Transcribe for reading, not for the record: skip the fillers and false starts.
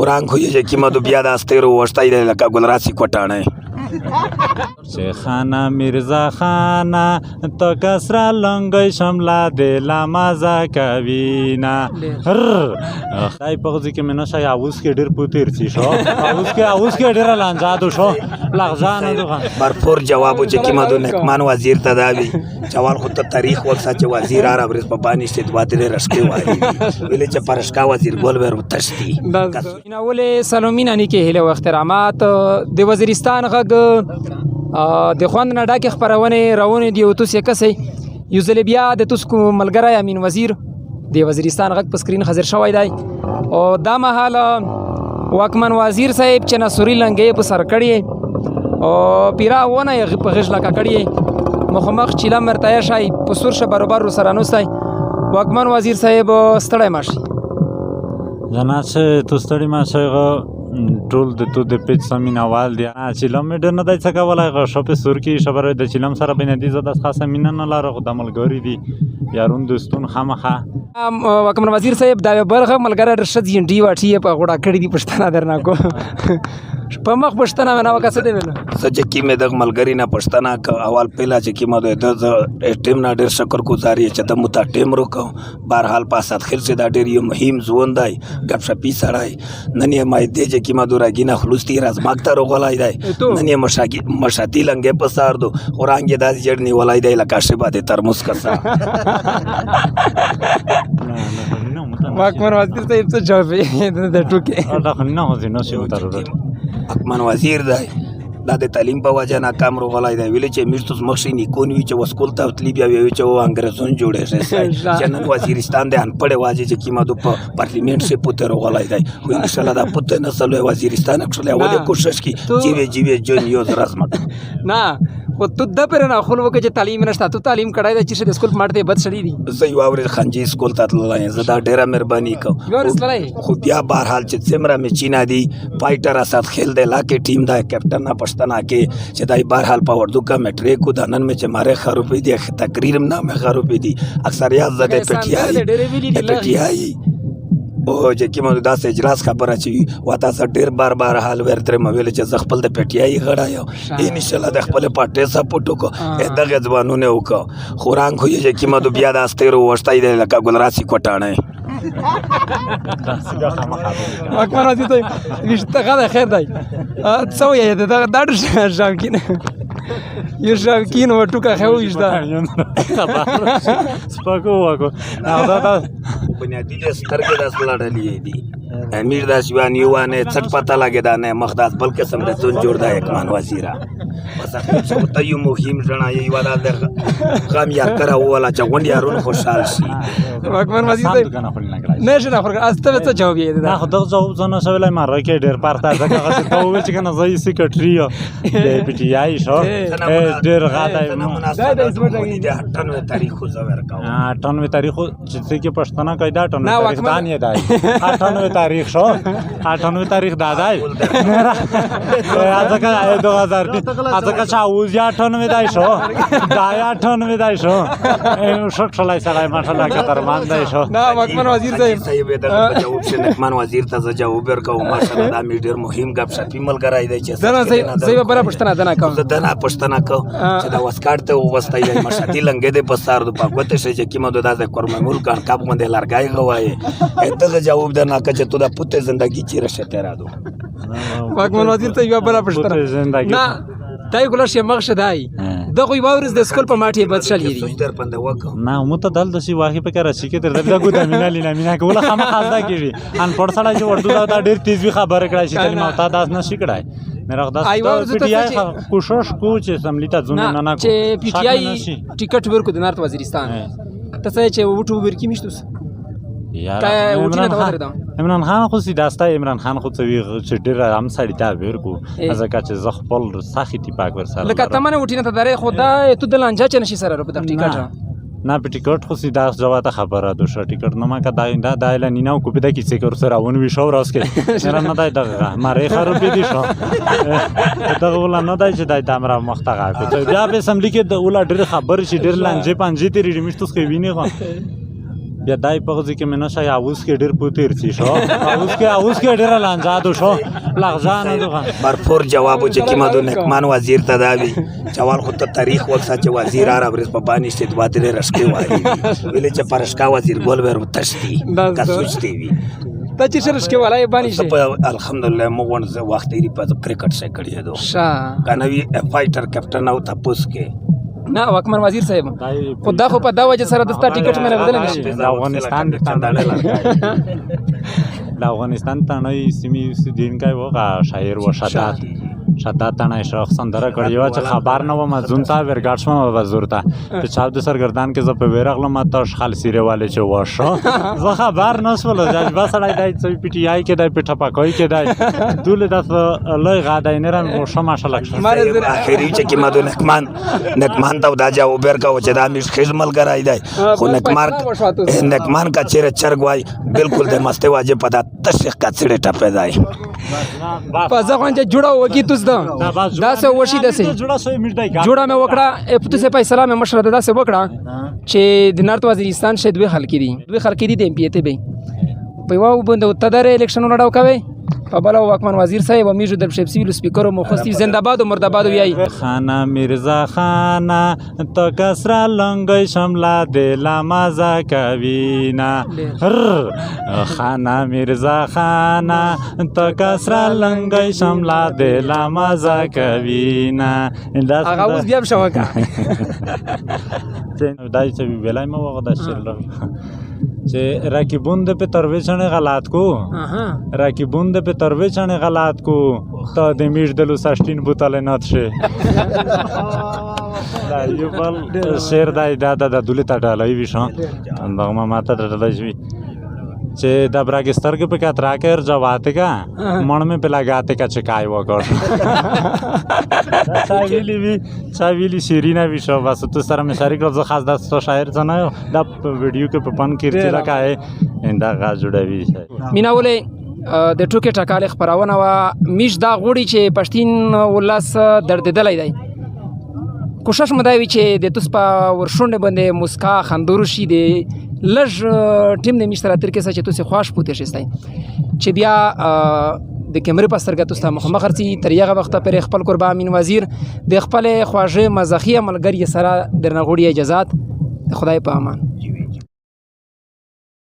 خوراک خو چې کیما دو بیا د استیرو وشتای د لکه ګلراسي کوټانه خانه میرزا خانه تو کسرا لنګي شملا د لا مزه کوي نه خدای په ځکه چې منه شای اوس کې ډېر پوتیر شي شو اوس کې ډېر لانجادو شو لغزانه دوه برپور جواب چې کیما دو نکمان وزیر تداوی جوال خو ته تاریخ وکړه چې وزیر عرب رس په باندې ست وادره رشکې وایي ویل چې پرشکا وزیر ګول ور تشتي نه ولې سلامین ان کې هله احترامات د وزیرستان غږ د خوند نه ډاکه خبرونه راونه دی او تاسو کسې یو ځل بیا د تاسو ملګری امین وزیر د وزیرستان غږ په سکرین حاضر شوی دی او دا مهال واکمن وزیر صاحب چې نصری لنګې په سر کړی او پیرا ونه په غږ لکه کړی مخمخ چیلا مرتیا شای په سورشه برابر سره نوستای واکمن وزیر صاحب ستړی ماشي جنا چې تو ستړی ماشي ټول د تو د پیچ سمین اول دی چې لمډ نه دای څنګه ولای غو شپه سور کې شبره د چلم سره بین دي زده خاصه مين نه لاره د ملګری دي یارون دوستون خامخه واکمن وزیر صاحب دا برغه ملګری رشد جنډي واټي په غوډه کړی دي پښتنه درنا کو په مخ پښتنه نه وکاسه دی ویل سچ کی مې د ملګری نه پښتنه اول पहिला چې کی مده د ټیم نه ډیر شکر گزاري چې د متا ټیم روکو بهرحال پاسات خیر سے دا ډیر یو مهم ځوندای غب شپی سړای نن یې مای دی چې کی ما دورګینه خلوصتي راز ماګتا روغلای دی نن یې مشاتی لنګې پسار دو اورانګې داس جړنی ولای دی لکه شبا د ترموس کسا واکمن وزیر صاحب څه جواب د ټوکې دا خنه هو زینو سی وترور واکمن وزیر دی دا د تعلیم په وجه ناکام روغلای دی ویل چې میرتوس مخشینی کونوي چې وسکول ته تلی بیا وی چې انګريزون جوړه شي چې نن وزیرستان د ان پړې واجی چې کیما د پارلیمنت شي پته روغلای دی خو ان شاء الله دا پته نسل وزیرستان اکشل اول کوشش کی جیوی جون یو رسمت نه خو تو د پر نه خپل وکړه چې تعلیم نشته تو تعلیم کړای د چې د سکول ماټه بد شړی دي زه یو اورې خنجي سکول ته تللای زدا ډیره مهرباني کو خو بیا بهرحال چې سمرا می چینا دی فایټر اسات کھیل دی لاکه ټیم دا کیپټن نه پښتنه کې چې دای بهرحال په وردو کا میټریک کو دنن می چې ماره خروپې دي تقریر نه مې خروپې دي اکثریت زده پټیای او چې کیمو داسې اجلاس خبره چې وتا سره ډیر بار حال ورته مویل چې ز خپل د پټیای غړایو ان شاء الله د خپل پټه سپورټ کو دغه ځوانونه وکړه خوراک خو چې کیمو د بیا د استیرو وشتای د لکه ګلراسي کوټانه واکمن وزیر صاحب وشته خیر دی څو یې دا ډېر ژوکین یو ژوکین و ټوکه خو وشته سپاکو واکو دا بنیادی د سترګې د سلاړلې دي امیر داس یوان یوانه څټ پتا لګی دا نه مخداس بل قسم د زون جوړ دا یکمان وزیرا بس څه ته یو مهم جنا یی والا د غم یا کرا ولا چې غونډ یارون خوشحال شي واکمن وزیر صاحب نشه نه خورګ استه څه جواب یې دا خو دغه جواب زنه شویلای ماره کې ډیر پارتا ځکه چې ته ویل چې کنه زې سیکریټری د پی ټی آی شو ډیر غاټه مناسبه د 98 تاریخ خو زو ورکاو 98 تاریخ چې کې پښتنه قاعده 98 تاریخ دانی دی 98 تاریخ شو 98 تاریخ دادای ځکه 2000 ځکه چې اوس 98 دای شو دا 98 دای شو شک شلای سلای ماشاءالله کترمان دای شو نه واکمن وزیر صاحب دا جواب چې نکمان وزیر ته جواب ورکاو ماشاءالله دا می ډیر مهم غب شپی ملګری دی چې زه به پښتنه دنا کوم دنا پښتنه کو چې دا وسکارت ته وستای دی مشاتی لنګې د پسار د پاکوته شي چې کیمو د کورم ملک کان کاپ باندې لارګای غوای اته جواب دنا چې تو دا پته زندگی چیرې شته را دو واکمن وزیر ته یو بل پښتنه نه تای ګل شي مخ شدای دغه یوورز د سکول په ماټي بد شل یری در پنده وک نه مو ته دل د شي واخی په کار شي کې تر دغه د مینا لینا مینا کوله خامہ خاصه کیږي ان پړ سړی چې ورته دا ډیر تیز وی خبره کړای شي تعلیم او تا داس نه شي کړای میرا خدای پی ټی آی کوشش کو چې سملیتا ځون نه نه چې پی ټی آی ټیکټ ورکو د نارت وزیرستان ته چې وټو ورکی مشتوس عمران خان خو سیداسته عمران خان خو چې ډیر هم سړی تا ورکو ځکه چې زه خپل ساخی تی پاک ور سره لکه تمنه وټینه ته درې خدا ته د لانجا چ نشي سره په ټیکټ نه په ټیکټ خو سیداس جواته خبره ده شو ټیکټ نه ما کا دا اعلان نه کو په دکی څه کور سره ون وی شو راس کې نه نه دا ماره خراب دي شو دا ولا نه دا چې دا امر مختغه کو بیا به سملی کې د ولا ډیر خبر شي ډیر لانجه پنځه تیری مشتوس کې ویني بیا دای په ځکه کې منو شای اوس کې ډیر پوتیر شي شو اوس کې ډیر لانجادو شو لغزان دوغه برپور جواب چې کیما دو نکمان وزیر تداوی چوال خود ته تاریخ ورسا چې وزیر عرب رس په باندې استدوا دې رشکې وایي ویل چې پرشکا وزیر ګول ور تشتي کا سوچتي وی ته چې رشکې والای باندې شي الحمدلله مغون زه وخت یې په کرکټ سره کړی دو شا کنه وی فایټر کیپټن او تاسو کې نه واکمن وزیر صاحب خدا خو په دا وجه سره دستا ټیکټ مې بدل نشي د افغانستان تانه سیمې سیدین کای وغه شاعر و شدت تانه شخصا دره کړی و چې خبر نه و مزون تا ورګارشم وزورتا په چاپ د سرګردان کې ز په ورغله ما تاش خالصيره والے چې وښه زه خبر نه شول چې بس راځي د پی ټی آی کې د پټپاکوي کې د دوله د لوی غادای نه رن وښه ماشالله اخري چې کیما دو نکمان ته دا جواب ورکاو چې دا مش خدمت ګرای دی خو نکمان کا چیرې چرګ وای بالکل د مسته واجب پتا تشخ کا چړې ټپه دی په ځکه چې جوړه وکی تاسو دا سه وشي دسه جوړه مې وکړه په څه پیسې مې مشره دا سه وکړه چې د نارت وزیرستان شه دوی خلک دي د ایم پی ته به په واو بند تدار الیکشن وړاو کوي په بل واکمن وزیر صاحب میجو در شپ سیویل سپیکر مخستی زنده‌باد و مرده‌باد ویای خانه میرزا خانه تو کسرا لنگای شملا دلا مزه کوینا خانه میرزا خانه تو کسرا لنگای شملا دلا مزه کوینا هغه اوس بیا شوکا دای چې ویلای مو وغه د شیر چې راکیبوند په ترویچنه غلط کو راکیبوند په ترویچنه غلط کو تا د میش دلو ساشتین بوتل نات شه دا یو بل شیر دای د دولت ډالای وشو دا ما ماته ډالای شي چې د براګستر کې په کاترا کې ارجواته کا مړ مې په لگاته کا چکای وکړ چاویلی شیرینا وشو بس تو سره مې شریک روز خاص د شاعر څنګه د ویډیو کې په پن کې چې لکه انده غا جوړوي مینا ولې د ټوکې ټکاله خبرونه وا میش دا غوړي چې پښتين ولاس درد دلای دی کوشش مداوي چې د توس په ورشونډه باندې مسکا خندور شي د لږ ټیم د مشترک تر کې چې توس خوښ پوتې شي چې بیا د کیمرې په سترګه توس مخ خرڅي تر یغه وخت پر خپل قربا امین وزیر د خپل خواجه مزخی عملګری سره درنغوړي اجازهات خدای په امان